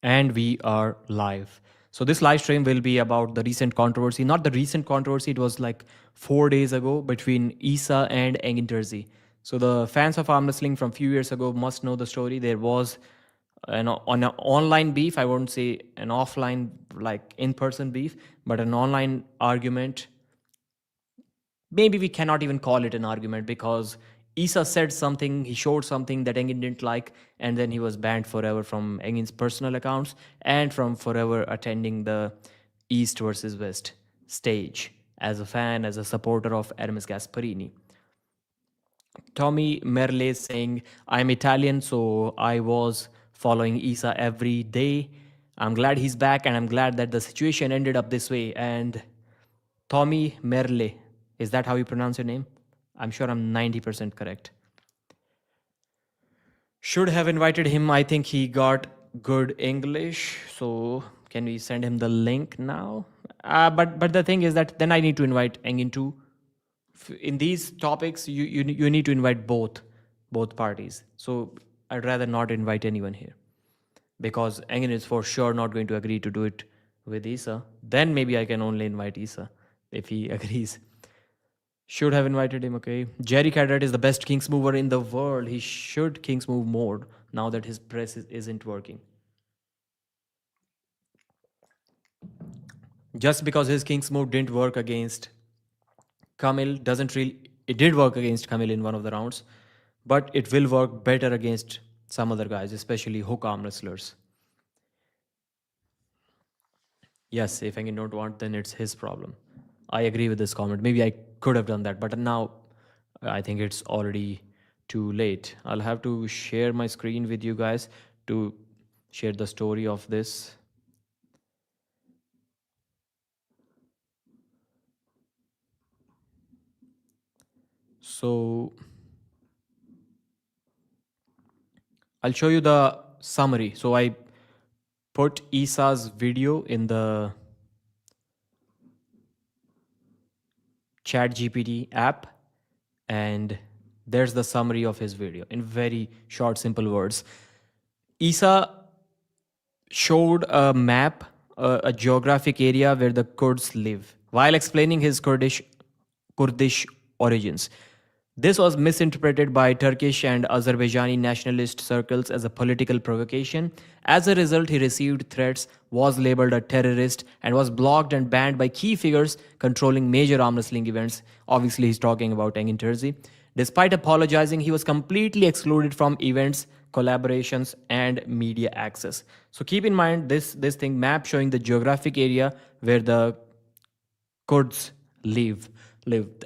And we are live. So this live stream will be about the recent controversy. Not the recent controversy, it was like 4 days ago between Issa and Engin Terzi. So the fans of arm wrestling from few years ago must know the story. There was an online beef. I won't say an offline, like in-person beef, but an online argument. Maybe we cannot even call it an argument because Issa said something, he showed something that Engin didn't like, and then he was banned forever from Engin's personal accounts and from forever attending the East versus West stage as a fan, as a supporter of Hermes Gasparini. Tommy Merle saying, I'm Italian, so I was following Issa every day. I'm glad he's back, and I'm glad that the situation ended up this way. And Tommy Merle, is that how you pronounce your name? I'm sure I'm 90% correct. Should have invited him. I think he got good English. So can we send him the link now? But the thing is that then I need to invite Engin too. In these topics, you need to invite both parties. So I'd rather not invite anyone here because Engin is for sure not going to agree to do it with Issa. Then maybe I can only invite Issa if he agrees. Should have invited him, okay. Jerry Cadret is the best Kings mover in the world. He should Kings move more now that his press isn't working. Just because his Kings move didn't work against Kamil doesn't really. It did work against Kamil in one of the rounds, but it will work better against some other guys, especially hook arm wrestlers. Yes, if Engin don't want, then it's his problem. I agree with this comment. Maybe I could have done that, but now I think it's already too late. I'll have to share my screen with you guys to share the story of this. So I'll show you the summary. So I put Issa's video in the ChatGPT app, and there's the summary of his video in very short, simple words. Issa showed a map, a geographic area where the Kurds live, while explaining his Kurdish origins. This was misinterpreted by Turkish and Azerbaijani nationalist circles as a political provocation. As a result, he received threats, was labeled a terrorist, and was blocked and banned by key figures controlling major arm wrestling events. Obviously, he's talking about Engin Terzi. Despite apologizing, he was completely excluded from events, collaborations, and media access. So keep in mind this thing map showing the geographic area where the Kurds live.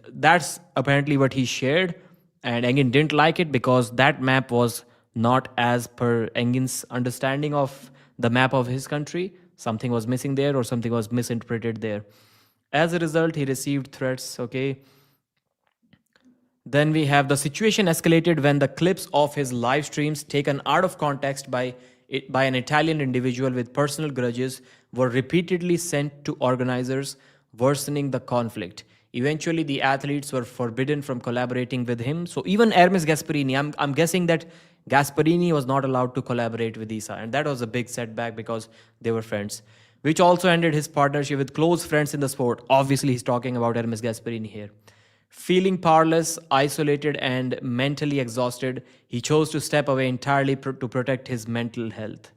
That's apparently what he shared, and Engin didn't like it because that map was not as per Engin's understanding of the map of his country. Something was missing there, or something was misinterpreted there. As a result, he received threats. Okay. Then we have the situation escalated when the clips of his live streams taken out of context by an Italian individual with personal grudges were repeatedly sent to organizers, worsening the conflict. Eventually, the athletes were forbidden from collaborating with him. So even Hermes Gasparini, I'm guessing that Gasparini was not allowed to collaborate with Issa, and that was a big setback because they were friends, which also ended his partnership with close friends in the sport. Obviously, he's talking about Hermes Gasparini here. Feeling powerless, isolated, and mentally exhausted, he chose to step away entirely to protect his mental health.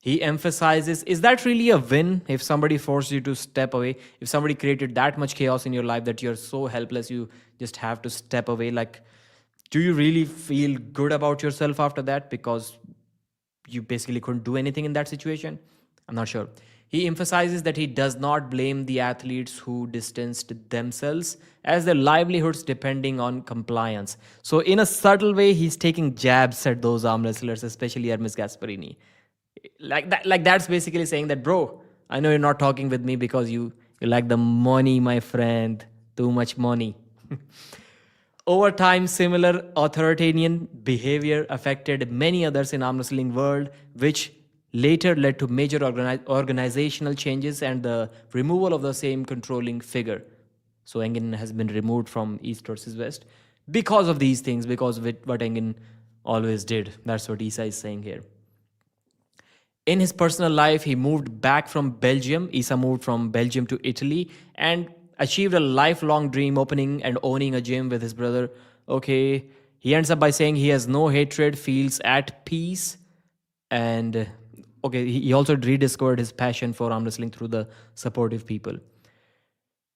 He emphasizes, is that really a win if somebody forced you to step away? If somebody created that much chaos in your life that you're so helpless, you just have to step away? Like, do you really feel good about yourself after that? Because you basically couldn't do anything in that situation? I'm not sure. He emphasizes that he does not blame the athletes who distanced themselves, as their livelihoods depending on compliance. So in a subtle way, he's taking jabs at those arm wrestlers, especially Hermes Gasparini. Like that's basically saying that, bro, I know you're not talking with me because you like the money, my friend. Too much money. Over time, similar authoritarian behavior affected many others in arm wrestling world, which later led to major organizational changes and the removal of the same controlling figure. So Engin has been removed from East versus West because of these things, because of what Engin always did. That's what Issa is saying here. In his personal life, he moved back from Belgium. Issa moved from Belgium to Italy and achieved a lifelong dream opening and owning a gym with his brother. Okay, he ends up by saying he has no hatred, feels at peace, and okay, he also rediscovered his passion for arm wrestling through the supportive people.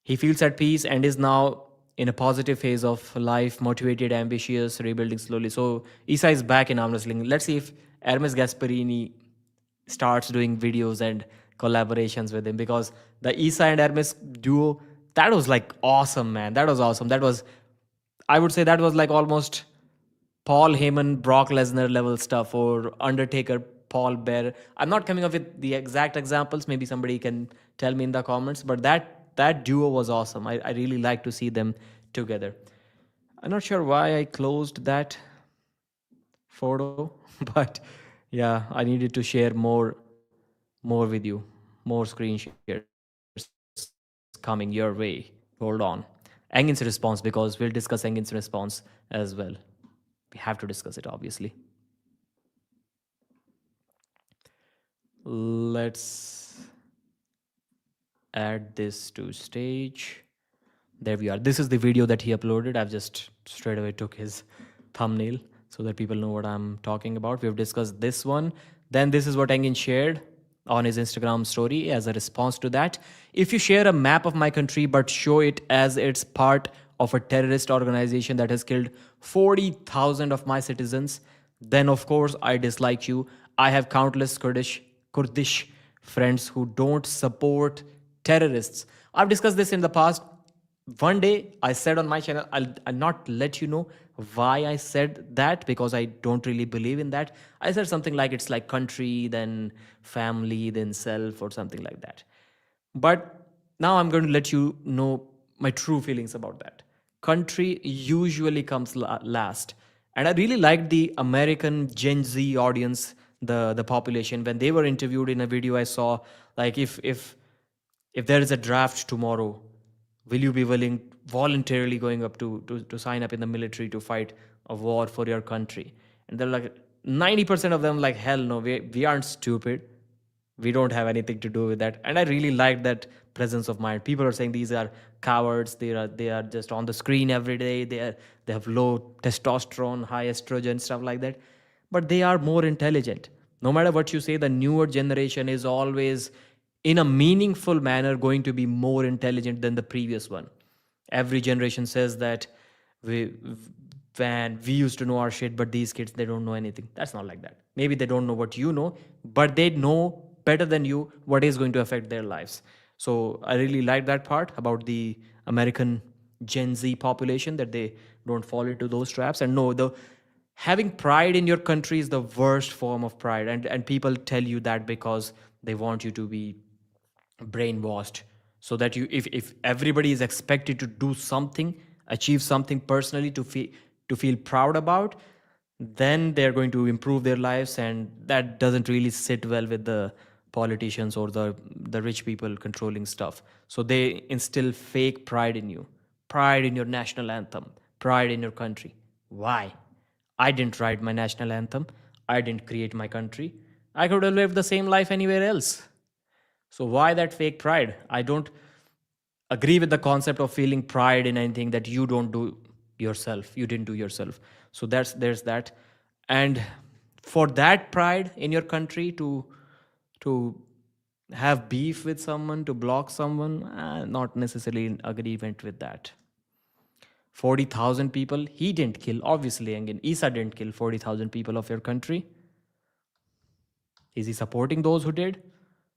He feels at peace and is now in a positive phase of life, motivated, ambitious, rebuilding slowly. So Isa is back in arm wrestling. Let's see if Hermes Gasparini starts doing videos and collaborations with him, because the Isa and Hermes duo, that was like awesome, man. That was awesome. That was, I would say that was like almost Paul Heyman, Brock Lesnar level stuff, or Undertaker, Paul Bear. I'm not coming up with the exact examples. Maybe somebody can tell me in the comments. But that duo was awesome. I really like to see them together. I'm not sure why I closed that photo, but yeah, I needed to share more with you, more screen shares coming your way. Hold on. Engin's response, because we'll discuss Engin's response as well. We have to discuss it, obviously. Let's add this to stage. There we are. This is the video that he uploaded. I've just straight away took his thumbnail so that people know what I'm talking about. We've discussed this one. Then this is what Engin shared on his Instagram story as a response to that. If you share a map of my country but show it as it's part of a terrorist organization that has killed 40,000 of my citizens, then of course I dislike you. I have countless Kurdish friends who don't support terrorists. I've discussed this in the past. One day I said on my channel, I'll not let you know why I said that, because I don't really believe in that. I said something like it's like country, then family, then self, or something like that. But now I'm going to let you know my true feelings about that. Country usually comes last. And I really liked the American Gen Z audience, the population, when they were interviewed in a video I saw, like if there is a draft tomorrow, will you be willing voluntarily going up to sign up in the military to fight a war for your country? And they're like 90% of them like, hell no, we aren't stupid. We don't have anything to do with that. And I really like that presence of mind. People are saying these are cowards. They are just on the screen every day. They have low testosterone, high estrogen, stuff like that. But they are more intelligent. No matter what you say, the newer generation is always in a meaningful manner going to be more intelligent than the previous one. Every generation says that we we used to know our shit, but these kids, they don't know anything. That's not like that. Maybe they don't know what you know, but they know better than you what is going to affect their lives. So I really like that part about the American Gen Z population, that they don't fall into those traps. And no, the having pride in your country is the worst form of pride, and people tell you that because they want you to be brainwashed, so that you, if everybody is expected to do something, achieve something personally to feel proud about, then they're going to improve their lives, and that doesn't really sit well with the politicians or the rich people controlling stuff. So they instill fake pride in you, pride in your national anthem, pride in your country. Why? I didn't write my national anthem. I didn't create my country. I could have lived the same life anywhere else. So why that fake pride? I don't agree with the concept of feeling pride in anything that you don't do yourself. You didn't do yourself. So there's that. And for that pride in your country to have beef with someone, to block someone, not necessarily in agreement with that. 40,000 people, he didn't kill, obviously. Again, Issa didn't kill 40,000 people of your country. Is he supporting those who did?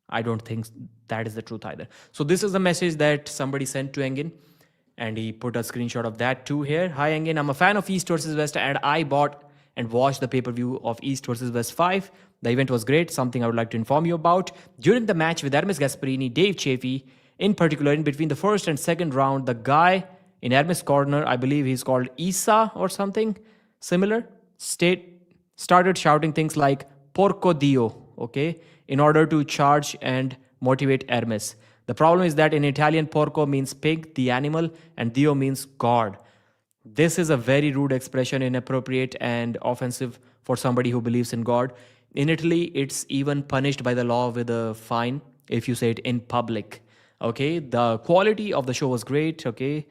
I don't think that is the truth either. So this is the message that somebody sent to Engin, and he put a screenshot of that too here. Hi Engin, I'm a fan of East versus West, and I bought and watched the pay-per-view of East versus West 5. The event was great, something I would like to inform you about. During the match with Hermes Gasparini, Dave Chaffee, in particular, in between the first and second round, the guy in Hermes' corner, I believe he's called Issa or something similar, started shouting things like Porco Dio, okay, in order to charge and motivate Hermes. The problem is that in Italian, porco means pig, the animal, and Dio means God. This is a very rude expression, inappropriate and offensive for somebody who believes in God. In Italy, it's even punished by the law with a fine if you say it in public. Okay, the quality of the show was great. Okay,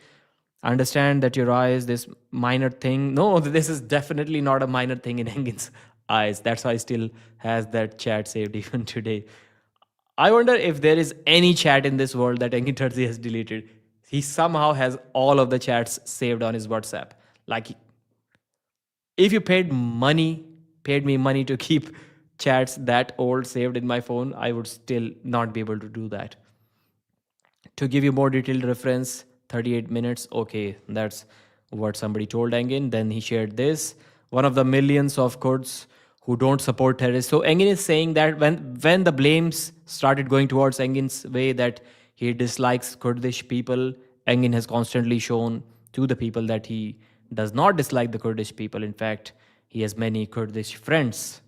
I understand that your eyes, this minor thing. No, this is definitely not a minor thing in Engin's eyes. That's why he still has that chat saved even today. I wonder if there is any chat in this world that Engin Terzi has deleted. He somehow has all of the chats saved on his WhatsApp. Like, if you paid me money to keep chats that old saved in my phone, I would still not be able to do that. To give you more detailed reference, 38 minutes. Okay, that's what somebody told Engin. Then he shared this. One of the millions of Kurds who don't support terrorists. So Engin is saying that when the blames started going towards Engin's way that he dislikes Kurdish people, Engin has constantly shown to the people that he does not dislike the Kurdish people. In fact, he has many Kurdish friends,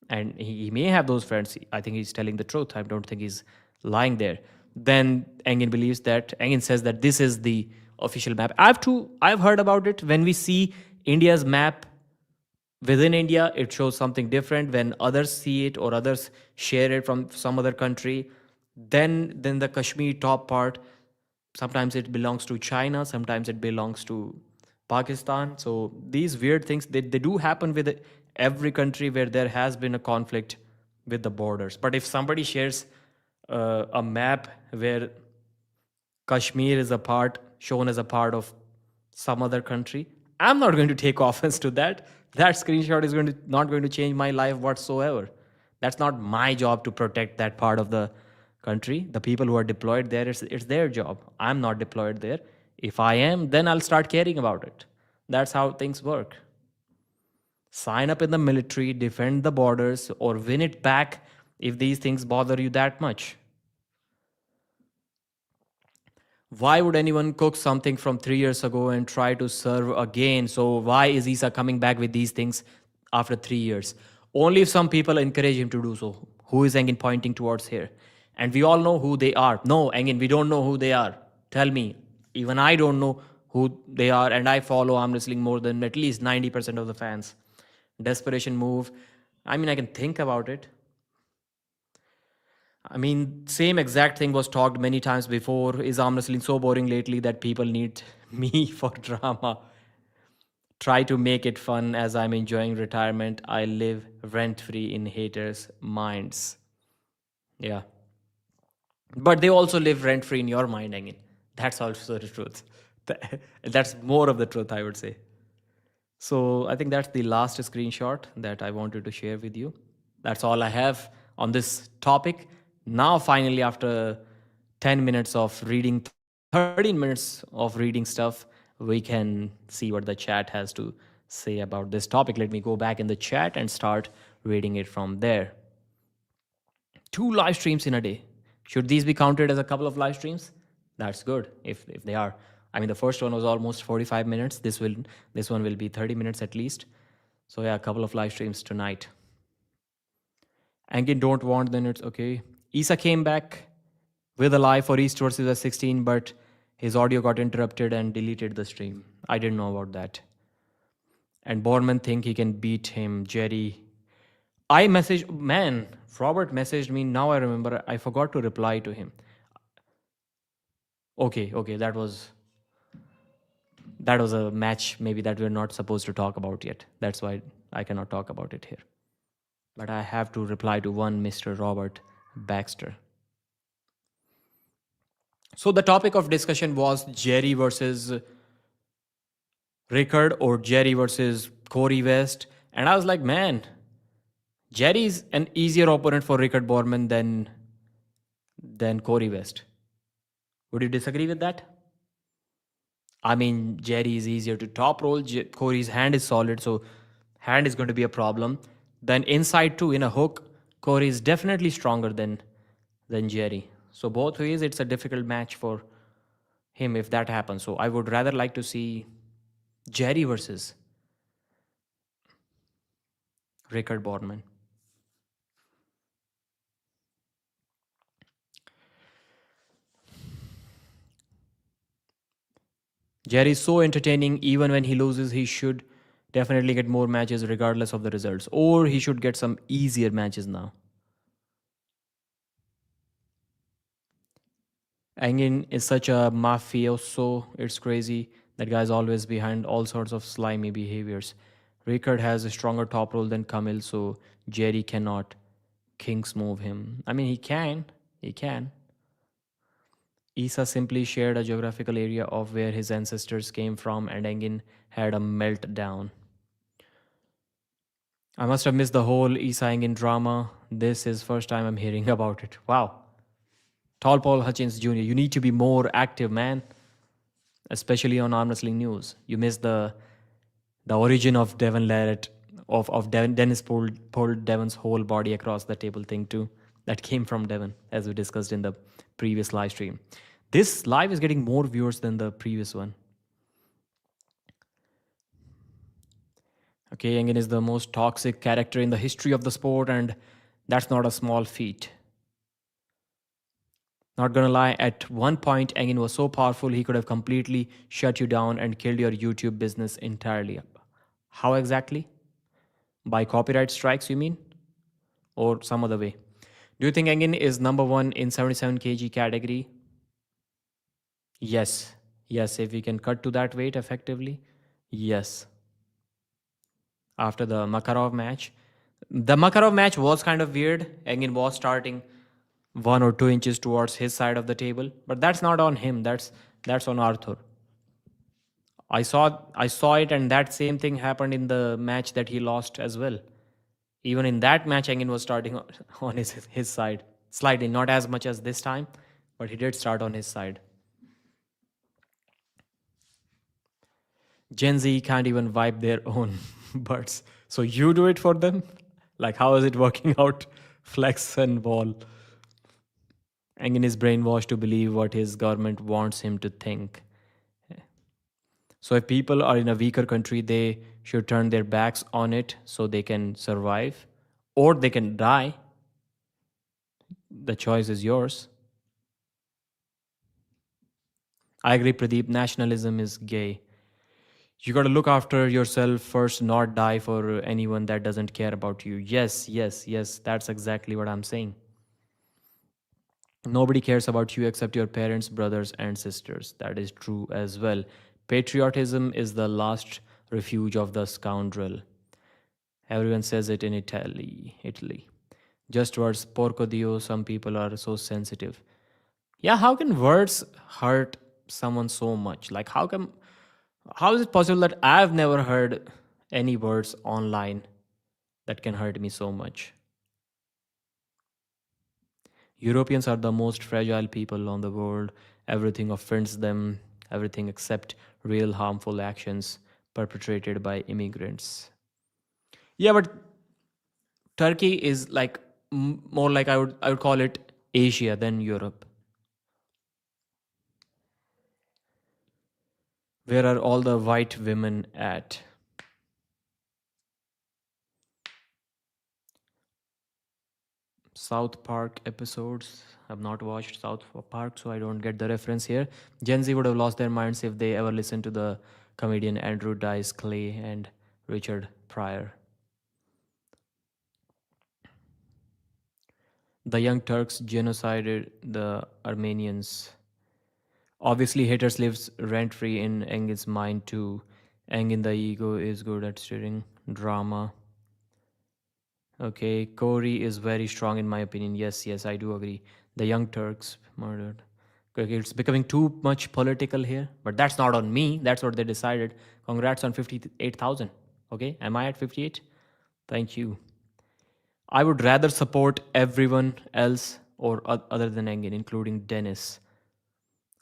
and he may have those friends. I think he's telling the truth. I don't think he's lying there. Then Engin says that this is the official map. I've heard about it. When we see India's map within India, it shows something different. When others see it or others share it from some other country, then the Kashmir top part, sometimes it belongs to China, sometimes it belongs to Pakistan. So these weird things, they do happen with every country where there has been a conflict with the borders. But if somebody shares a map where Kashmir is a part, shown as a part of some other country, I'm not going to take offense to that. That screenshot is not going to change my life whatsoever. That's not my job to protect that part of the country. The people who are deployed there, it's their job. I'm not deployed there. If I am, then I'll start caring about it. That's how things work. Sign up in the military, defend the borders, or win it back if these things bother you that much. Why would anyone cook something from 3 years ago and try to serve again? So why is Isa coming back with these things after 3 years? Only if some people encourage him to do so. Who is Engin pointing towards here? And we all know who they are. No, Engin, we don't know who they are. Tell me. Even I don't know who they are, and I follow arm wrestling more than at least 90% of the fans. Desperation move. I mean, I can think about it. I mean, same exact thing was talked many times before. Is arm wrestling so boring lately that people need me for drama? Try to make it fun as I'm enjoying retirement. I live rent free in haters' minds. Yeah. But they also live rent free in your mind, Engin. That's also the truth. That's more of the truth, I would say. So I think that's the last screenshot that I wanted to share with you. That's all I have on this topic. Now, finally, after 10 minutes of reading, 13 minutes of reading stuff, we can see what the chat has to say about this topic. Let me go back in the chat and start reading it from there. 2 live streams in a day. Should these be counted as a couple of live streams? That's good if they are. I mean, the first one was almost 45 minutes. This one will be 30 minutes at least. So yeah, a couple of live streams tonight. Engin don't want, then it's okay. Issa came back with a live for East versus West 16, but his audio got interrupted and deleted the stream. I didn't know about that. And Borman think he can beat him. Jerry. I messaged, man, Robert messaged me. Now I remember, I forgot to reply to him. Okay, that was a match maybe that we're not supposed to talk about yet. That's why I cannot talk about it here. But I have to reply to one Mr. Robert Baxter. So the topic of discussion was Jerry versus Rickard or Jerry versus Corey West. And I was like, man, Jerry's an easier opponent for Rickard Borman than Corey West. Would you disagree with that? I mean, Jerry is easier to top roll. Corey's hand is solid, so hand is going to be a problem. Then inside too, in a hook, Corey is definitely stronger than Jerry. So both ways, it's a difficult match for him if that happens. So I would rather like to see Jerry versus Rickard Borman. Jerry is so entertaining. Even when he loses, he should definitely get more matches regardless of the results. Or he should get some easier matches now. Engin is such a mafioso, it's crazy. That guy's always behind all sorts of slimy behaviors. Rickard has a stronger top role than Camille, so Jerry cannot Kings move him. I mean, he can. He can. Issa simply shared a geographical area of where his ancestors came from, and Engin had a meltdown. I must have missed the whole Issa-Engin drama. This is first time I'm hearing about it. Wow. Tall Paul Hutchins Jr., you need to be more active, man. Especially on Arm Wrestling News. You missed the origin of Devon Larrett, of Dennis pulled Devon's whole body across the table thing too. That came from Devon, as we discussed in the previous live stream. This live is getting more viewers than the previous one. Okay, Engin is the most toxic character in the history of the sport, and that's not a small feat. Not gonna lie, at one point, Engin was so powerful he could have completely shut you down and killed your YouTube business entirely. How exactly? By copyright strikes, you mean? Or some other way? Do you think Engin is number one in 77 kg category? Yes. Yes, if we can cut to that weight effectively. Yes. After the Makarov match. The Makarov match was kind of weird. Engin was starting 1 or 2 inches towards his side of the table, but that's not on him. That's on Arthur. I saw it, and that same thing happened in the match that he lost as well. Even in that match, Engin was starting on his side, slightly, not as much as this time, but he did start on his side. Gen Z can't even wipe their own butts, so you do it for them. Like, how is it working out? Flex and wall. Engin is brainwashed to believe what his government wants him to think. So if people are in a weaker country, they should turn their backs on it so they can survive, or they can die. The choice is yours. I agree, Pradeep. Nationalism is gay. You got to look after yourself first, not die for anyone that doesn't care about you. Yes, yes, yes. That's exactly what I'm saying. Nobody cares about you except your parents, brothers, and sisters. That is true as well. Patriotism is the last refuge of the scoundrel. Everyone says it in Italy. Just words, porco dio, some people are so sensitive. Yeah, how can words hurt someone so much? Like, how is it possible that I've never heard any words online that can hurt me so much? Europeans are the most fragile people on the world. Everything offends them, everything except real harmful actions perpetrated by immigrants. Yeah, but Turkey is like more like I would call it Asia than Europe. Where are all the white women at? South Park episodes. I've not watched South Park, so I don't get the reference here. Gen Z would have lost their minds if they ever listened to the comedian Andrew Dice Clay and Richard Pryor. The Young Turks genocided the Armenians. Obviously, haters lives rent free in Engin's mind too. Engin the ego is good at steering drama. Okay, Corey is very strong in my opinion. Yes, yes, I do agree. The Young Turks murdered. Okay, it's becoming too much political here, but that's not on me. That's what they decided. Congrats on 58,000. Okay, am I at 58? Thank you. I would rather support everyone else or other than Engin, including Dennis.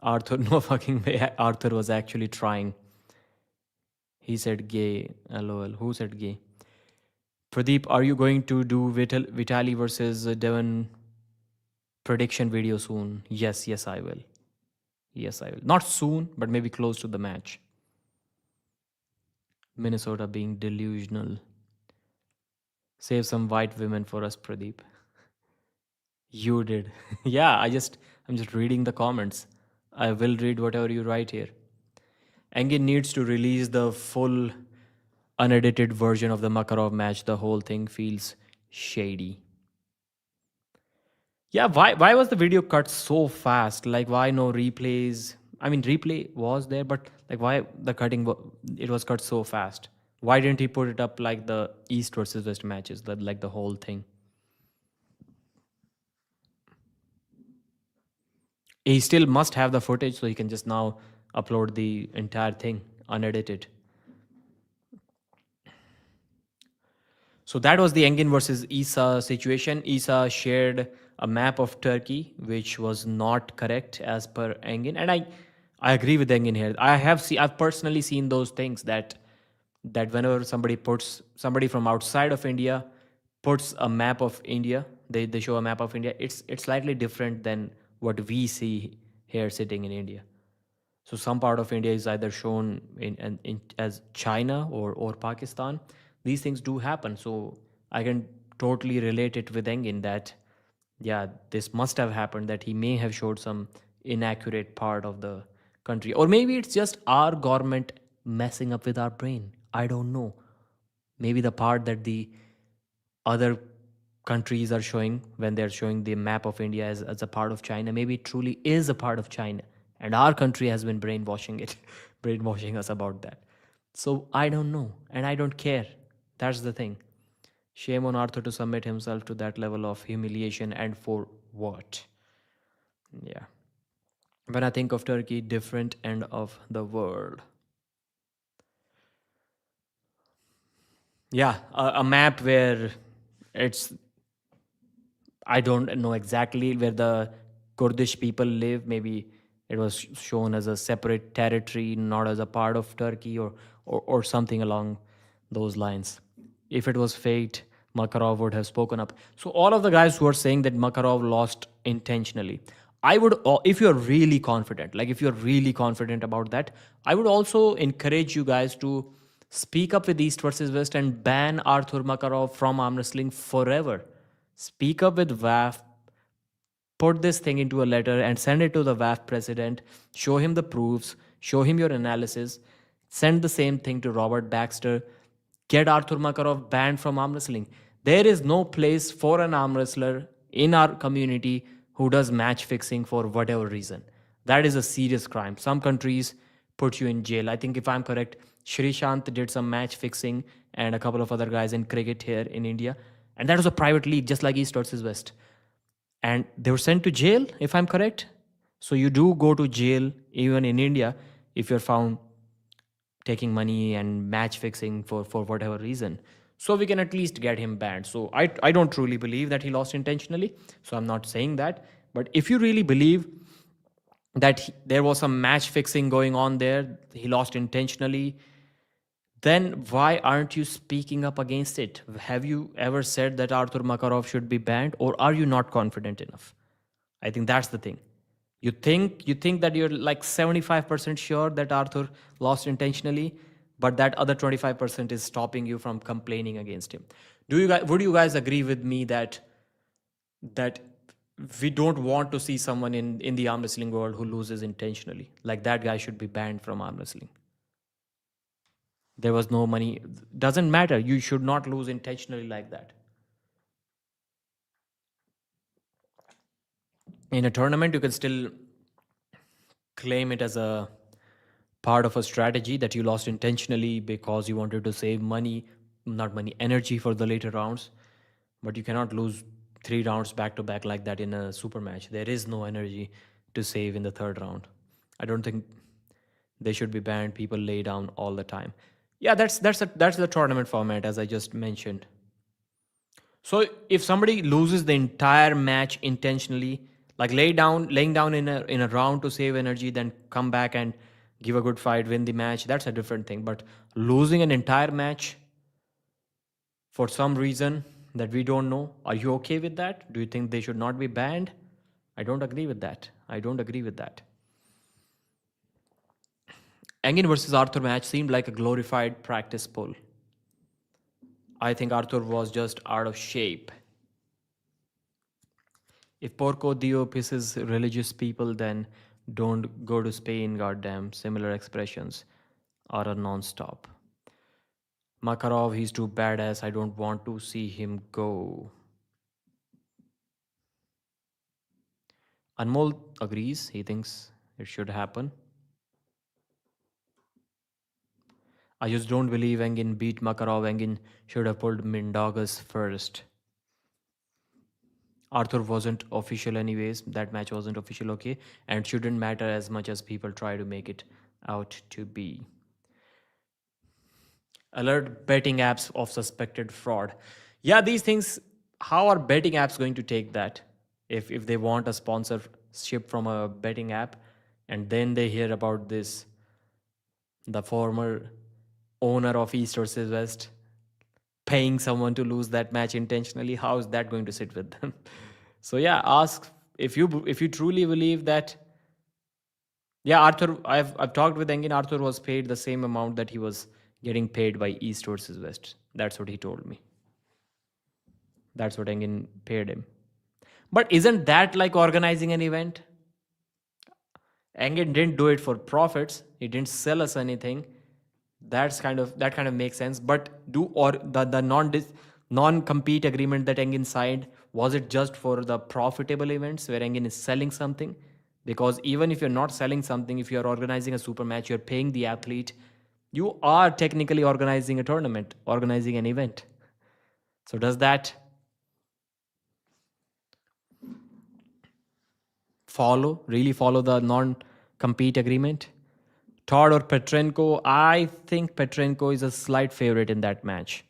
Arthur, no fucking way. Arthur was actually trying. He said gay. LOL. Who said gay? Pradeep, are you going to do Vitali versus Devon prediction video soon? Yes, yes, I will. Yes, I will. Not soon, but maybe close to the match. Minnesota being delusional. Save some white women for us, Pradeep. You did. Yeah, I'm just reading the comments. I will read whatever you write here. Engin needs to release the full unedited version of the Makarov match, the whole thing feels shady. Yeah, why was the video cut so fast? Like, why no replays? I mean, replay was there, but like, why the it was cut so fast? Why didn't he put it up like the East versus West matches, like the whole thing? He still must have the footage, so he can just now upload the entire thing unedited. So that was the Engin versus Issa situation. Issa shared a map of Turkey, which was not correct as per Engin, and I agree with Engin here. I've personally seen those things that whenever somebody from outside of India puts a map of India, they show a map of India. It's slightly different than what we see here sitting in India. So some part of India is either shown in as China or Pakistan. These things do happen. So I can totally relate it with Engin that yeah, this must have happened, that he may have showed some inaccurate part of the country. Or maybe it's just our government messing up with our brain. I don't know. Maybe the part that the other countries are showing when they're showing the map of India as a part of China, maybe it truly is a part of China. And our country has been brainwashing it, brainwashing us about that. So I don't know. And I don't care. That's the thing. Shame on Arthur to submit himself to that level of humiliation, and for what? Yeah. When I think of Turkey, different end of the world. Yeah, a map where it's I don't know exactly where the Kurdish people live. Maybe it was shown as a separate territory, not as a part of Turkey, or something along those lines. If it was fate, Makarov would have spoken up. So all of the guys who are saying that Makarov lost intentionally, I would, if you're really confident, like if you're really confident about that, I would also encourage you guys to speak up with East versus West and ban Arthur Makarov from arm wrestling forever. Speak up with WAF, put this thing into a letter and send it to the WAF president, show him the proofs, show him your analysis, send the same thing to Robert Baxter, get Arthur Makarov banned from arm wrestling. There is no place for an arm wrestler in our community who does match fixing for whatever reason. That is a serious crime. Some countries put you in jail. I think if I'm correct, Shri Shant did some match fixing and a couple of other guys in cricket here in India. And that was a private league, just like East versus West, and they were sent to jail, if I'm correct. So you do go to jail even in India if you're found taking money and match fixing for whatever reason. So we can at least get him banned. So I don't truly believe that he lost intentionally. So I'm not saying that. But if you really believe that there was some match fixing going on there, he lost intentionally, then why aren't you speaking up against it? Have you ever said that Arthur Makarov should be banned, or are you not confident enough? I think that's the thing. You think that you're like 75% sure that Arthur lost intentionally, but that other 25% is stopping you from complaining against him. Would you guys agree with me that we don't want to see someone in the arm wrestling world who loses intentionally? Like that guy should be banned from arm wrestling. There was no money. Doesn't matter. You should not lose intentionally like that. In a tournament, you can still claim it as a part of a strategy that you lost intentionally because you wanted to save money, not money, energy for the later rounds. But you cannot lose 3 rounds back to back like that in a super match. There is no energy to save in the third round. I don't think they should be banned. People lay down all the time. Yeah, that's the tournament format as I just mentioned. So if somebody loses the entire match intentionally, like laying down in a round to save energy, then come back and give a good fight, win the match, that's a different thing. But losing an entire match for some reason that we don't know, are you okay with that? Do you think they should not be banned? I don't agree with that. I don't agree with that. Engin versus Arthur match seemed like a glorified practice pull. I think Arthur was just out of shape. If Porco Dio pisses religious people, then don't go to Spain, goddamn. Similar expressions are a non stop. Makarov, he's too badass. I don't want to see him go. Anmol agrees. He thinks it should happen. I just don't believe Engin beat Makarov. Engin should have pulled Mindagas first. Arthur wasn't official anyways. That match wasn't official, okay? And shouldn't matter as much as people try to make it out to be. Alert betting apps of suspected fraud. Yeah, these things, how are betting apps going to take that? If they want a sponsorship from a betting app and then they hear about this, the former owner of East versus West paying someone to lose that match intentionally, how is that going to sit with them? So yeah, ask if you truly believe that. Yeah, Arthur, I've talked with Engin. Arthur was paid the same amount that he was getting paid by East versus West. That's what he told me. That's what Engin paid him. But isn't that like organizing an event? Engin didn't do it for profits. He didn't sell us anything. That kind of makes sense. But do or the non compete agreement that Engin signed, was it just for the profitable events where Engin is selling something? Because even if you're not selling something, if you're organizing a super match, you're paying the athlete, you are technically organizing a tournament, organizing an event. So does that really follow the non compete agreement? Todd or Petrenko? I think Petrenko is a slight favorite in that match.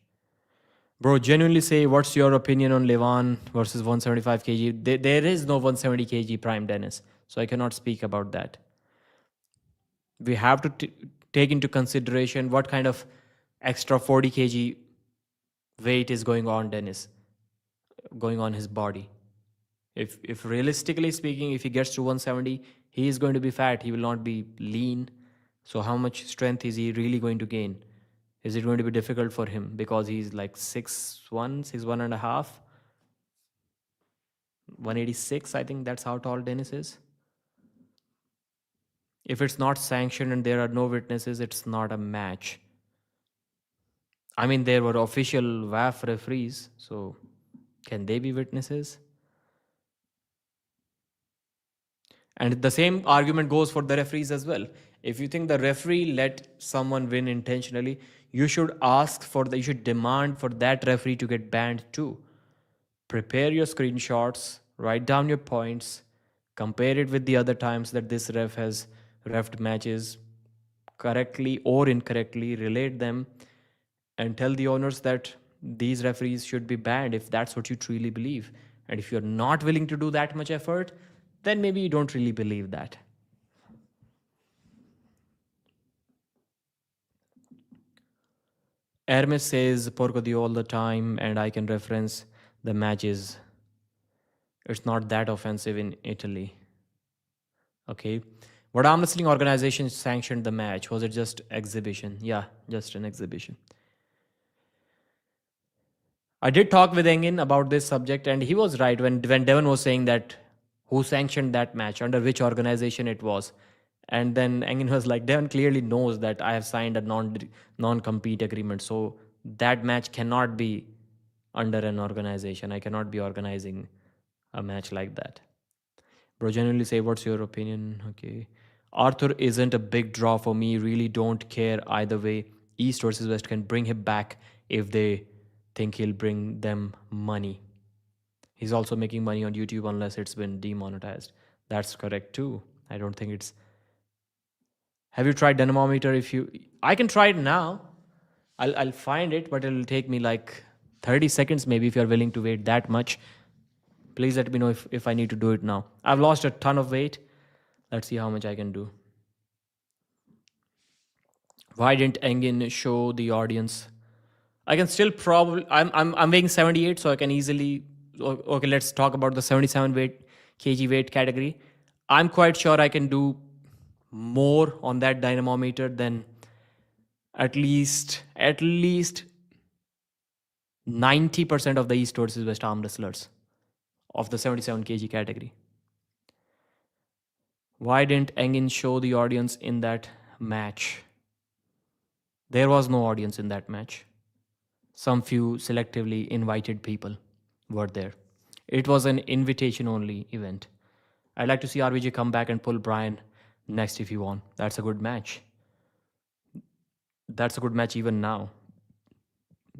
Bro, genuinely say, what's your opinion on Levan versus 175 kg? There is no 170 kg prime, Dennis. So I cannot speak about that. We have to take into consideration what kind of extra 40 kg weight is going on, Dennis, going on his body. If realistically speaking, if he gets to 170, he is going to be fat. He will not be lean. So how much strength is he really going to gain? Is it going to be difficult for him because he's like 6'1", 6'1 and a half, 186? I think that's how tall Dennis is. If it's not sanctioned and there are no witnesses, it's not a match. I mean, there were official WAF referees, so can they be witnesses? And the same argument goes for the referees as well. If you think the referee let someone win intentionally, you should you should demand for that referee to get banned too. Prepare your screenshots, write down your points, compare it with the other times that this ref has refed matches correctly or incorrectly, relate them, and tell the owners that these referees should be banned if that's what you truly believe. And if you're not willing to do that much effort, then maybe you don't really believe that. Hermes says Porco all the time, and I can reference the matches. It's not that offensive in Italy. Okay. What arm wrestling organization sanctioned the match? Was it just exhibition? Yeah, just an exhibition. I did talk with Engin about this subject, and he was right when Devon was saying that who sanctioned that match, under which organization it was. And then Engin was like, Devon clearly knows that I have signed a non-compete agreement. So that match cannot be under an organization. I cannot be organizing a match like that. Bro, genuinely say, what's your opinion? Okay. Arthur isn't a big draw for me. Really don't care either way. East versus West can bring him back if they think he'll bring them money. He's also making money on YouTube unless it's been demonetized. That's correct too. I don't think it's. Have you tried dynamometer? I can try it now. I'll find it, but it'll take me like 30 seconds maybe if you're willing to wait that much. Please let me know if I need to do it now. I've lost a ton of weight. Let's see how much I can do. Why didn't Engin show the audience? I can still probably. I'm weighing 78, so I can easily. Okay, let's talk about the 77 kg weight category. I'm quite sure I can do more on that dynamometer than at least 90% of the East versus West arm wrestlers of the 77 kg category. Why didn't Engin show the audience in that match? There was no audience in that match. Some few selectively invited people were there. It was an invitation only event. I'd like to see RVJ come back and pull Brian next if he won. That's a good match. That's a good match even now,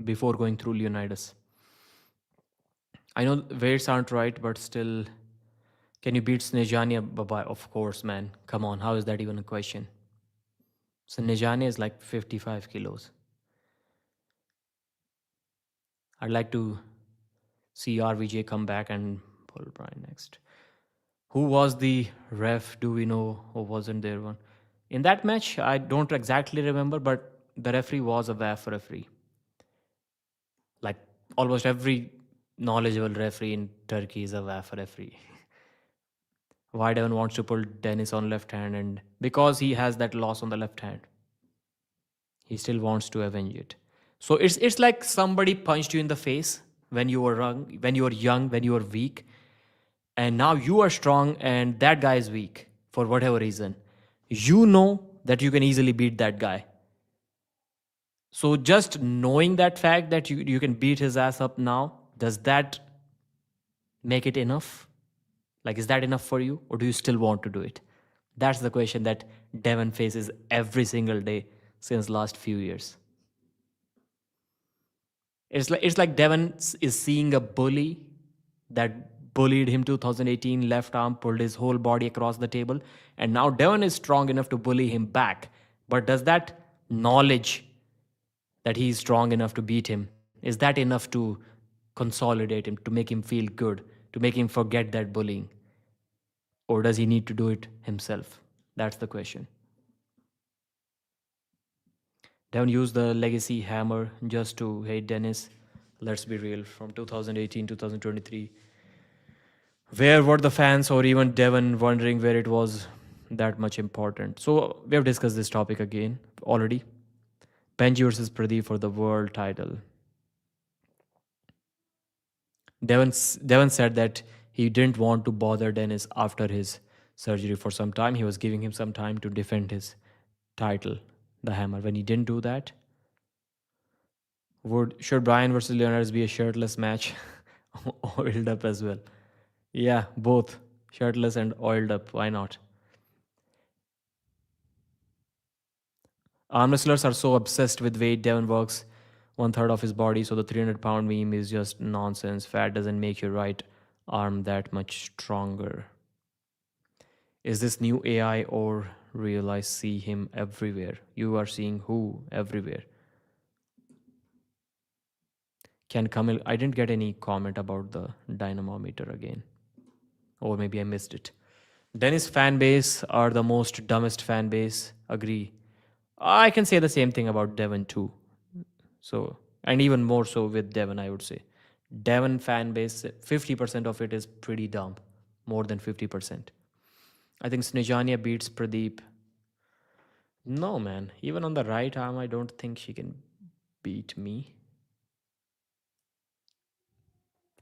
before going through Leonidas. I know weights aren't right, but still, can you beat Snejania? Bye, of course, man. Come on, how is that even a question? Snejania is like 55 kilos. I'd like to see RVJ come back and pull Brian next. Who was the ref? Do we know who wasn't there one? In that match, I don't exactly remember, but the referee was a WAF referee. Like almost every knowledgeable referee in Turkey is a WAF referee. Why Devon wants to pull Dennis on left hand, and because he has that loss on the left hand, he still wants to avenge it. So it's like somebody punched you in the face when you were young, when you were weak, and now you are strong and that guy is weak for whatever reason. You know that you can easily beat that guy. So just knowing that fact that you can beat his ass up now, does that make it enough? Like, is that enough for you, or do you still want to do it? That's the question that Devon faces every single day since last few years. It's like Devon is seeing a bully that bullied him 2018 left arm, pulled his whole body across the table, and now Devon is strong enough to bully him back. But does that knowledge that he's strong enough to beat him, is that enough to consolidate him, to make him feel good, to make him forget that bullying? Or does he need to do it himself? That's the question. Devon used the legacy hammer just to hate Dennis. Let's be real, from 2018 2023, where were the fans or even Devon wondering where it was that much important? So we have discussed this topic again already. Benji versus Pradeep for the world title. Devon said that he didn't want to bother Dennis after his surgery for some time. He was giving him some time to defend his title, the hammer. When he didn't do that, should Brian versus Leonidas be a shirtless match? Oiled up as well. Yeah, both shirtless and oiled up. Why not? Arm wrestlers are so obsessed with weight. Devon works 1/3 of his body, so the 300-pound meme is just nonsense. Fat doesn't make your right arm that much stronger. Is this new AI or real? I see him everywhere. You are seeing who everywhere? Can Kamil? I didn't get any comment about the dynamometer again. Or maybe I missed it. Dennis fan base are the most dumbest fan base. Agree. I can say the same thing about Devon too. So, and even more so with Devon, I would say. Devon fan base, 50% of it is pretty dumb. More than 50%. I think Snejania beats Pradeep. No, man. Even on the right arm, I don't think she can beat me.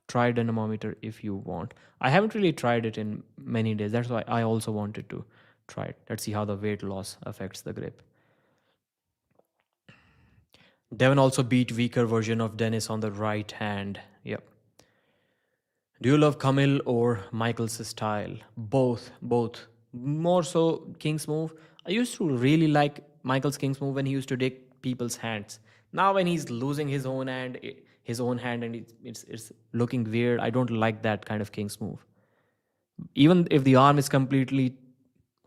Try dynamometer if you want. I haven't really tried it in many days. That's why I also wanted to try it. Let's see how the weight loss affects the grip. Devon also beat weaker version of Dennis on the right hand. Yep. Do you love Kamil or Michael's style? Both, both. More so King's move. I used to really like Michael's King's move when he used to take people's hands. Now when he's losing his own hand, and it's looking weird. I don't like that kind of King's move. Even if the arm is completely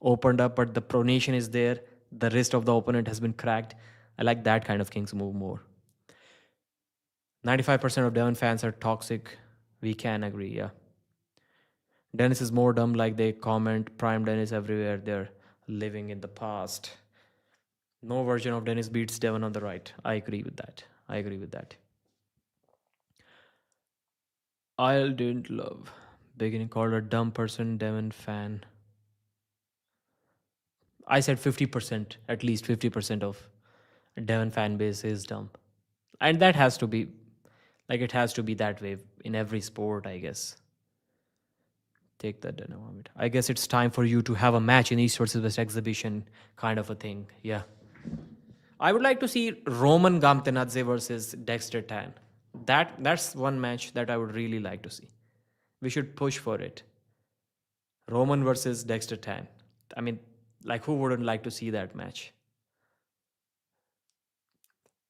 opened up, but the pronation is there, the wrist of the opponent has been cracked. I like that kind of King's move more. 95% of Devon fans are toxic. We can agree, yeah. Dennis is more dumb, like they comment Prime Dennis everywhere. They're living in the past. No version of Dennis beats Devon on the right. I agree with that. I didn't love. Beginning called a dumb person, Devon fan. I said 50%, at least 50% of Devon fan base is dumb. And that has to be, like, it has to be that way in every sport, I guess. Take that dynamometer. I guess it's time for you to have a match in East versus West exhibition kind of a thing. Yeah. I would like to see Roman Gamtenadze versus Dexter Tan. That's one match that I would really like to see. We should push for it. Roman versus Dexter Tan. I mean, like who wouldn't like to see that match?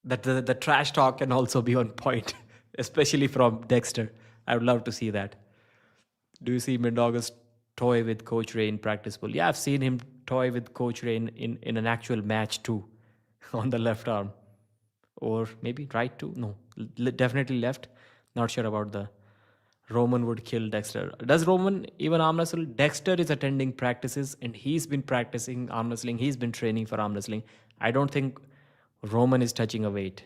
That the trash talk can also be on point, especially from Dexter. I would love to see that. Do you see Mendoga's toy with Coach Ray in practice pool? Yeah, I've seen him toy with Coach Ray in an actual match too, on the left arm. Or maybe right too. No, definitely left. Not sure about the Roman would kill Dexter. Does Roman even arm wrestle? Dexter is attending practices and he's been practicing arm wrestling. He's been training for arm wrestling. I don't think Roman is touching a weight.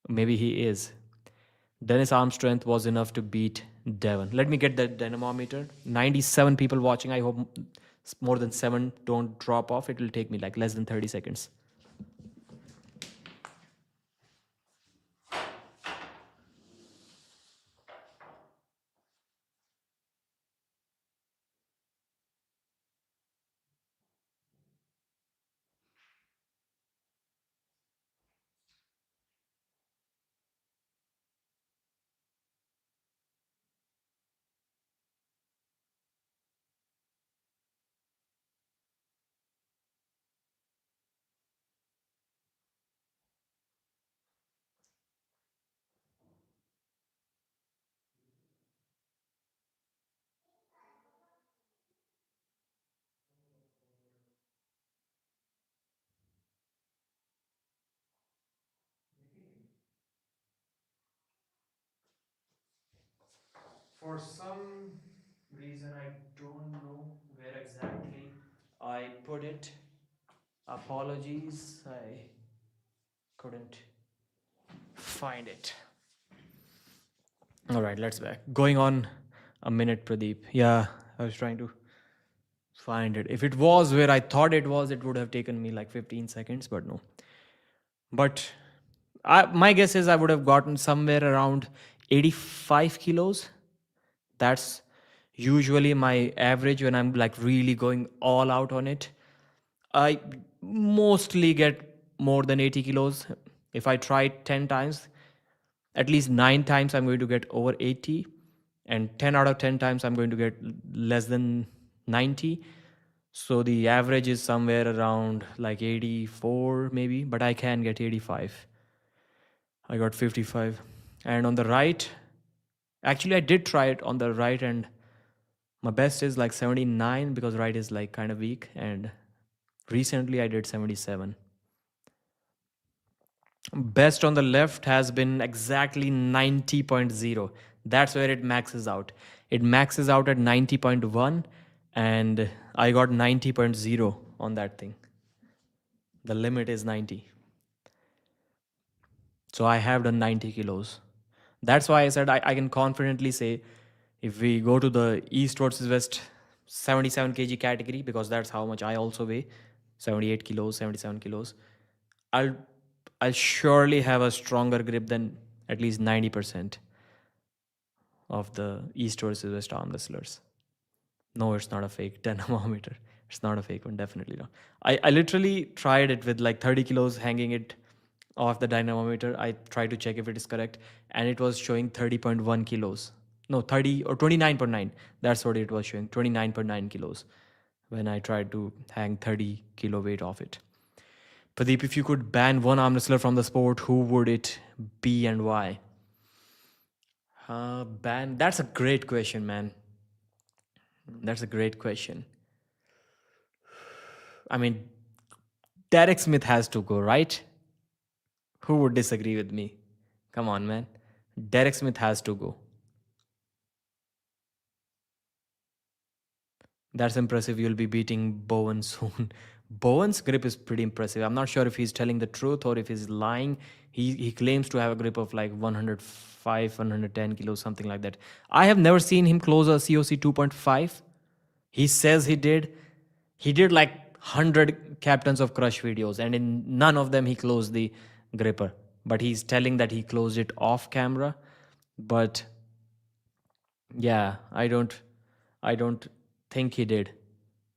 Maybe he is. Dennis' arm strength was enough to beat Devon. Let me get the dynamometer. 97 people watching. I hope more than 7 don't drop off. It will take me like less than 30 seconds. For some reason, I don't know where exactly I put it. Apologies, I couldn't find it. All right, let's back. Going on a minute, Pradeep. Yeah, I was trying to find it. If it was where I thought it was, it would have taken me like 15 seconds, but no. But my guess is I would have gotten somewhere around 85 kilos. That's usually my average when I'm like really going all out on it. I mostly get more than 80 kilos. If I try 10 times, at least 9 times I'm going to get over 80. And 10 out of 10 times I'm going to get less than 90. So the average is somewhere around like 84 maybe, but I can get 85. I got 55. And on the right, actually, I did try it on the right, and my best is like 79 because right is like kind of weak. And recently, I did 77. Best on the left has been exactly 90.0. That's where it maxes out. It maxes out at 90.1, and I got 90.0 on that thing. The limit is 90. So I have done 90 kilos. That's why I said I can confidently say if we go to the East versus West 77 kg category, because that's how much I also weigh, 78 kilos, 77 kilos, I'll I'll surely have a stronger grip than at least 90% of the East versus West arm wrestlers. No, it's not a fake dynamometer. It's not a fake one, definitely not. I literally tried it with like 30 kilos hanging it off the dynamometer. I tried to check if it is correct, and it was showing 30.1 kilos. No, 30 or 29.9. That's what it was showing, 29.9 kilos when I tried to hang 30 kilo weight off it. Pradeep, if you could ban one arm wrestler from the sport, who would it be and why? Ban? That's a great question, man. That's a great question. I mean, Derek Smith has to go, right? Who would disagree with me? Come on, man. Derek Smith has to go. That's impressive. You'll be beating Bowen soon. Bowen's grip is pretty impressive. I'm not sure if he's telling the truth or if he's lying. He claims to have a grip of like 105, 110 kilos, something like that. I have never seen him close a COC 2.5. He says he did. He did like 100 Captains of Crush videos, and in none of them he closed the gripper. But he's telling that he closed it off camera. But yeah, I don't think he did.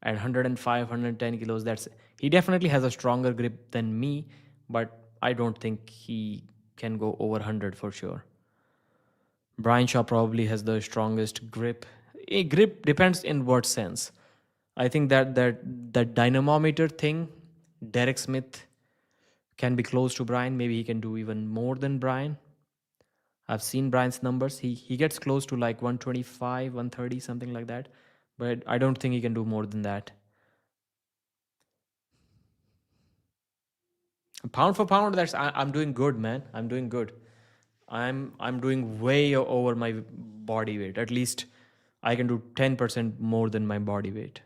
At 105, 110 kilos, he definitely has a stronger grip than me, but I don't think he can go over 100 for sure. Brian Shaw probably has the strongest grip. A grip depends in what sense. I think that dynamometer thing, Derek Smith can be close to Brian. Maybe he can do even more than Brian. I've seen Brian's numbers. He gets close to like 125, 130, something like that. But I don't think he can do more than that. Pound for pound, I'm doing good, man. I'm doing good. I'm doing way over my body weight. At least I can do 10% more than my body weight.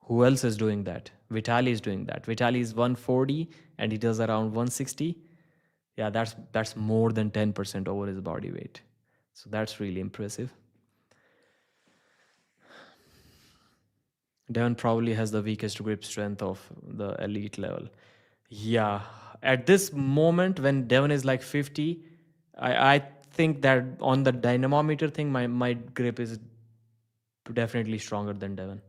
Who else is doing that? Vitali is doing that. Vitali is 140 and he does around 160. Yeah, that's more than 10% over his body weight. So that's really impressive. Devon probably has the weakest grip strength of the elite level. Yeah, at this moment when Devon is like 50, I think that on the dynamometer thing, my grip is definitely stronger than Devon.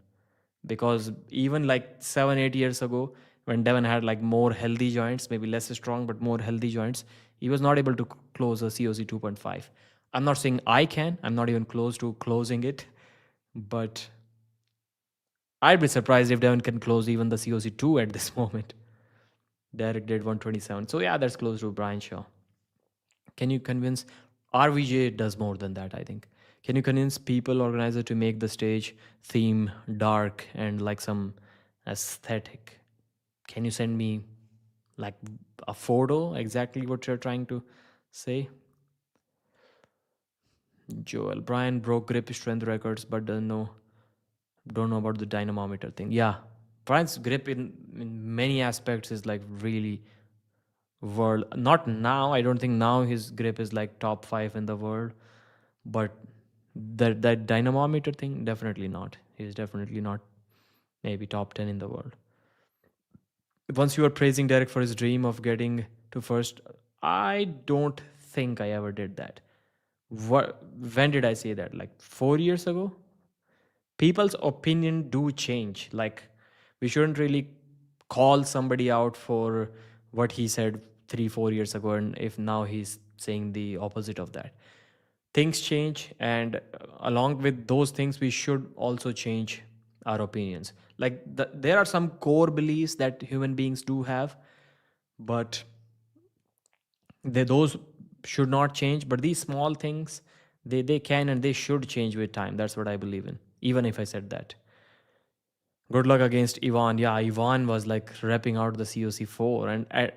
Because even like 7, 8 years ago, when Devon had like more healthy joints, maybe less strong, but more healthy joints, he was not able to close a COC 2.5. I'm not saying I can, I'm not even close to closing it, but I'd be surprised if Devon can close even the COC 2 at this moment. Derek did 127. So yeah, that's close to Brian Shaw. Can you convince RVJ does more than that, I think. Can you convince people organizer to make the stage theme dark and like some aesthetic? Can you send me like a photo exactly what you're trying to say? Joel Brian broke grip strength records but don't know about the dynamometer thing. Yeah. Brian's grip in many aspects is like really world. Not now. I don't think now his grip is like top 5 in the world, but that dynamometer thing, definitely not. He's definitely not maybe top 10 in the world. Once you were praising Derek for his dream of getting to first, I don't think I ever did that. When did I say that? Like 4 years ago? People's opinion do change. Like we shouldn't really call somebody out for what he said 3 4 years ago, and if now he's saying the opposite of that. Things change, and along with those things we should also change our opinions. Like there are some core beliefs that human beings do have, but those should not change. But these small things, they can and they should change with time. That's what I believe in, even if I said that. Good luck against Ivan. Yeah, Ivan was like repping out the COC 4.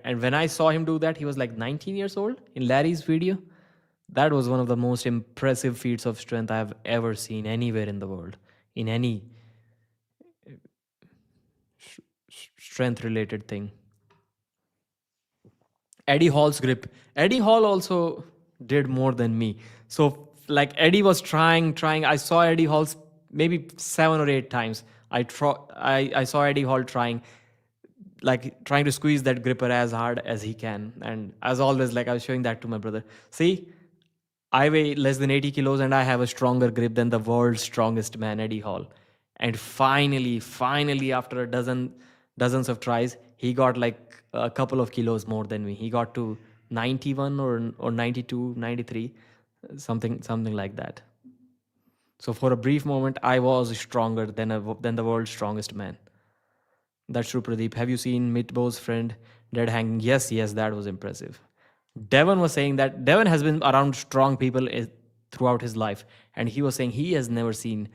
And when I saw him do that, he was like 19 years old in Larry's video. That was one of the most impressive feats of strength I have ever seen anywhere in the world, in any strength related thing. Eddie Hall's grip. Eddie Hall also did more than me. So like Eddie was trying. I saw Eddie Hall's maybe 7 or 8 times. I saw Eddie Hall trying to squeeze that gripper as hard as he can. And as always, like I was showing that to my brother. See, I weigh less than 80 kilos and I have a stronger grip than the world's strongest man, Eddie Hall. And finally, after dozens of tries, he got like a couple of kilos more than me. He got to 91 or 92, 93, something like that. So for a brief moment, I was stronger than the world's strongest man. That's true, Pradeep. Have you seen Mitbo's friend dead hanging? Yes, that was impressive. Devon was saying that Devon has been around strong people throughout his life, and he was saying he has never seen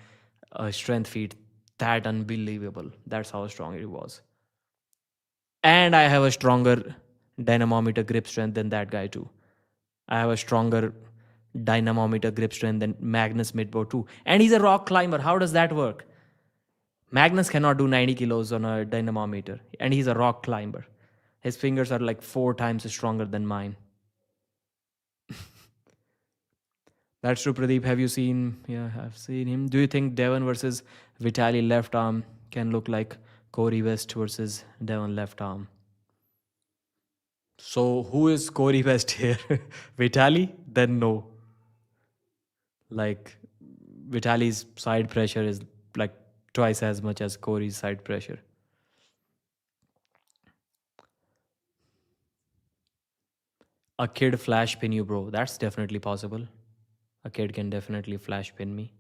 a strength feat that unbelievable. That's how strong it was. And I have a stronger dynamometer grip strength than that guy too. I have a stronger dynamometer grip strength than Magnus Midbo too. And he's a rock climber. How does that work? Magnus cannot do 90 kilos on a dynamometer, and he's a rock climber. His fingers are like 4 times stronger than mine. That's true, Pradeep. Have you seen? Yeah, I've seen him. Do you think Devon versus Vitali left arm can look like Corey West versus Devon left arm? So who is Corey West here? Vitali? Then no. Like Vitali's side pressure is like twice as much as Corey's side pressure. A kid flash pin you, bro. That's definitely possible. A kid can definitely flash pin me.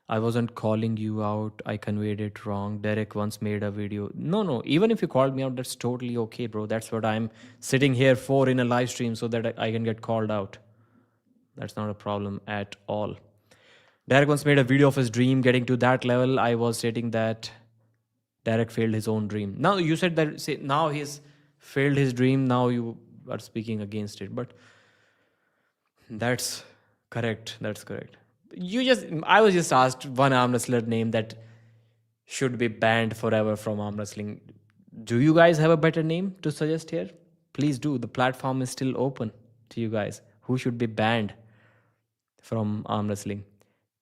I wasn't calling you out. I conveyed it wrong. Derek once made a video. No, no. Even if you called me out, that's totally okay, bro. That's what I'm sitting here for in a live stream so that I can get called out. That's not a problem at all. Derek once made a video of his dream getting to that level. I was stating that Derek failed his own dream. Now you said that say now he's failed his dream. Now you are speaking against it, but that's correct. That's correct. I was just asked one arm wrestler name that should be banned forever from arm wrestling. Do you guys have a better name to suggest here? Please do. The platform is still open to you guys. Who should be banned from arm wrestling?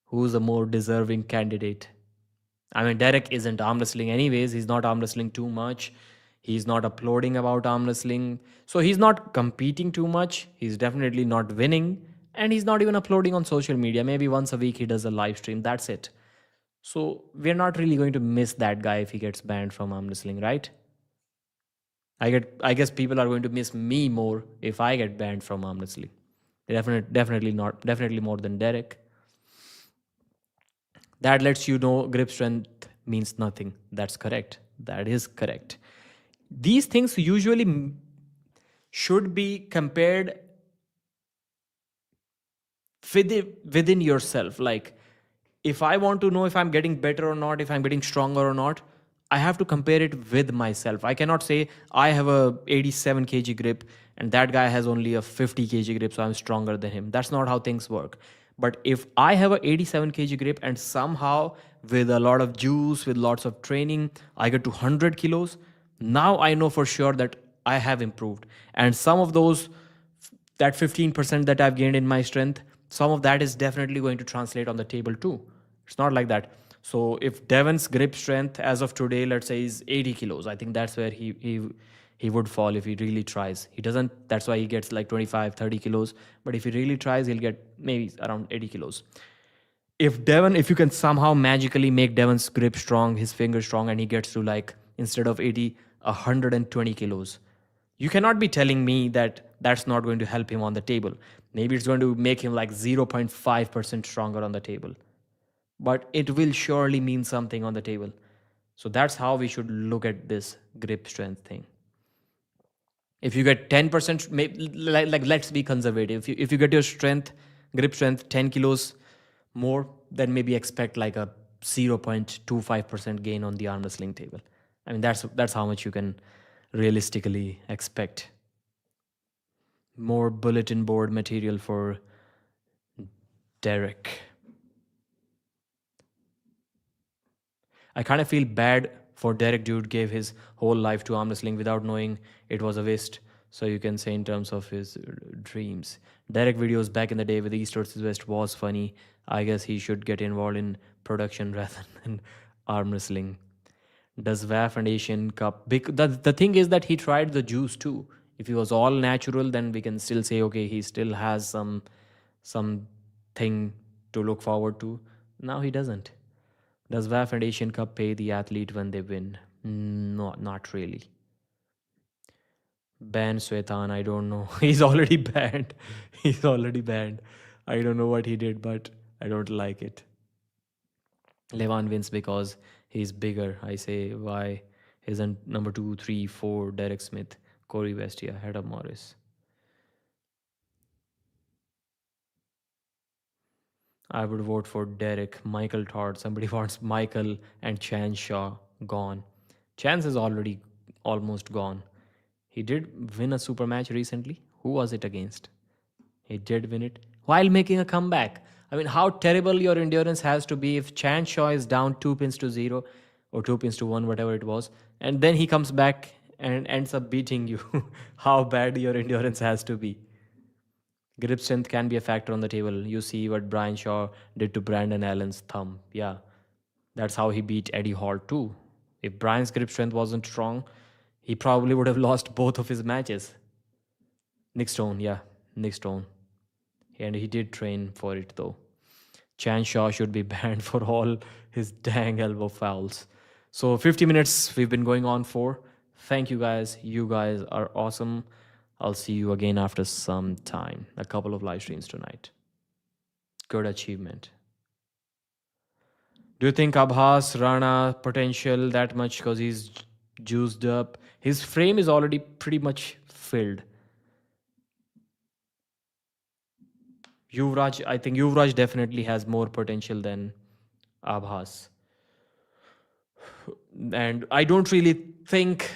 Who's a more deserving candidate? I mean, Derek isn't arm wrestling anyways. He's not arm wrestling too much. He's not uploading about arm wrestling. So he's not competing too much. He's definitely not winning. And he's not even uploading on social media. Maybe once a week he does a live stream. That's it. So we're not really going to miss that guy if he gets banned from arm wrestling, right? I guess people are going to miss me more if I get banned from arm wrestling. Definitely not. Definitely more than Derek. That lets you know grip strength means nothing. That's correct. That is correct. These things usually should be compared within yourself. Like, if I want to know if I'm getting better or not, if I'm getting stronger or not, I have to compare it with myself. I cannot say I have a 87 kg grip and that guy has only a 50 kg grip, so I'm stronger than him. That's not how things work. But if I have a 87 kg grip and somehow with a lot of juice, with lots of training, I get to 100 kilos, now I know for sure that I have improved. And some of those, that 15% that I've gained in my strength, some of that is definitely going to translate on the table too. It's not like that. So if Devon's grip strength as of today, let's say, is 80 kilos, I think that's where he would fall if he really tries. He doesn't, that's why he gets like 25, 30 kilos. But if he really tries, he'll get maybe around 80 kilos. If you can somehow magically make Devon's grip strong, his finger strong, and he gets to like, instead of 80, 120 kilos, you cannot be telling me that that's not going to help him on the table. Maybe it's going to make him like 0.5% stronger on the table. But it will surely mean something on the table. So that's how we should look at this grip strength thing. If you get 10%, like let's be conservative. If you get your grip strength 10 kilos more, then maybe expect like a 0.25% gain on the arm wrestling table. I mean, that's how much you can realistically expect. More bulletin board material for Derek. I kind of feel bad for Derek, dude. Gave his whole life to arm wrestling without knowing it was a waste. So you can say in terms of his dreams. Derek videos back in the day with East versus West was funny. I guess he should get involved in production rather than arm wrestling. Does WAF and Asian Cup? The thing is that he tried the juice too. If he was all natural, then we can still say, okay, he still has some thing to look forward to. Now he doesn't. Does WAF and Asian Cup pay the athlete when they win? No, not really. Ban Svetan, I don't know. He's already banned. He's already banned. I don't know what he did, but I don't like it. Levan wins because he's bigger. I say, why isn't number 2, 3, 4 Derek Smith, Corey Westia, Adam Morris? I would vote for Derek. Michael Todd. Somebody wants Michael and Chan Shaw gone. Chance is already almost gone. He did win a super match recently. Who was it against? He did win it while making a comeback. I mean, how terrible your endurance has to be if Chan Shaw is down 2 pins to 0 or 2 pins to 1, whatever it was, and then he comes back and ends up beating you. How bad your endurance has to be. Grip strength can be a factor on the table. You see what Brian Shaw did to Brandon Allen's thumb. Yeah, that's how he beat Eddie Hall too. If Brian's grip strength wasn't strong, he probably would have lost both of his matches. Nick Stone, yeah, Nick Stone. And he did train for it though. Chan Shaw should be banned for all his dang elbow fouls. So 50 minutes we've been going on for. Thank you guys. You guys are awesome. I'll see you again after some time. A couple of live streams tonight. Good achievement. Do you think Abhas Rana potential that much because he's juiced up? His frame is already pretty much filled. Yuvraj, I think Yuvraj definitely has more potential than Abhas. And I don't really think,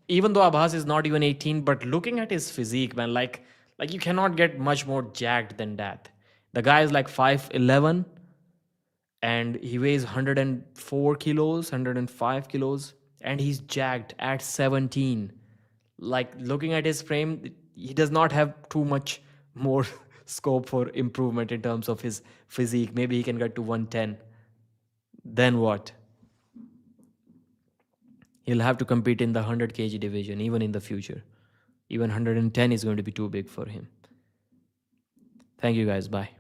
even though Abhas is not even 18, but looking at his physique, man, like you cannot get much more jacked than that. The guy is like 5'11" and he weighs 104 kilos, 105 kilos, and he's jacked at 17. Like looking at his frame, he does not have too much more scope for improvement in terms of his physique. Maybe he can get to 110. Then what? He'll have to compete in the 100 kg division even in the future. Even 110 is going to be too big for him. Thank you guys. Bye.